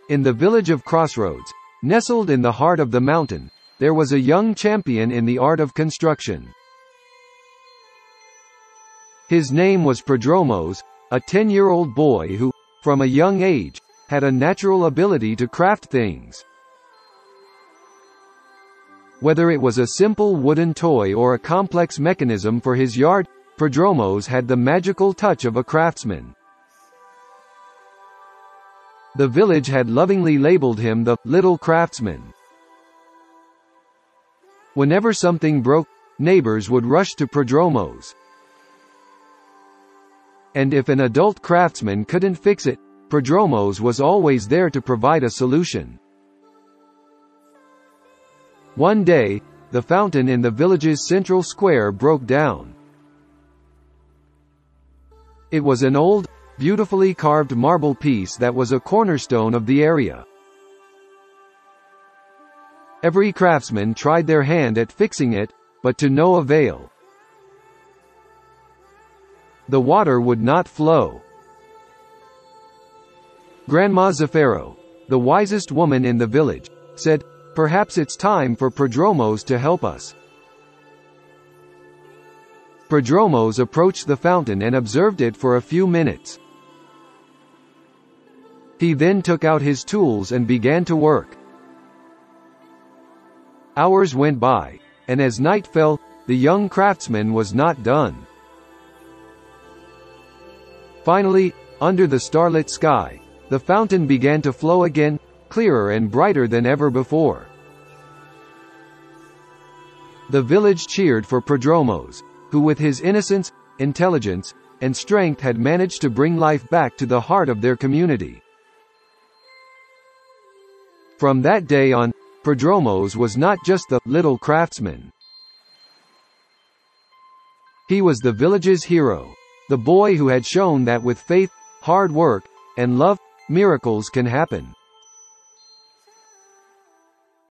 In the village of Crossroads, nestled in the heart of the mountain, there was a young champion in the art of construction. His name was Prodromos, a 10-year-old boy who, from a young age, had a natural ability to craft things. Whether it was a simple wooden toy or a complex mechanism for his yard, Prodromos had the magical touch of a craftsman. The village had lovingly labeled him the little craftsman. Whenever something broke, neighbors would rush to Prodromos. And if an adult craftsman couldn't fix it, Prodromos was always there to provide a solution. One day, the fountain in the village's central square broke down. It was an old, beautifully carved marble piece that was a cornerstone of the area. Every craftsman tried their hand at fixing it, but to no avail. The water would not flow. Grandma Zafiro, the wisest woman in the village, said, "Perhaps it's time for Prodromos to help us." Prodromos approached the fountain and observed it for a few minutes. He then took out his tools and began to work. Hours went by, and as night fell, the young craftsman was not done. Finally, under the starlit sky, the fountain began to flow again, clearer and brighter than ever before. The village cheered for Prodromos, who with his innocence, intelligence, and strength had managed to bring life back to the heart of their community. From that day on, Prodromos was not just the little craftsman. He was the village's hero, the boy who had shown that with faith, hard work, and love, miracles can happen.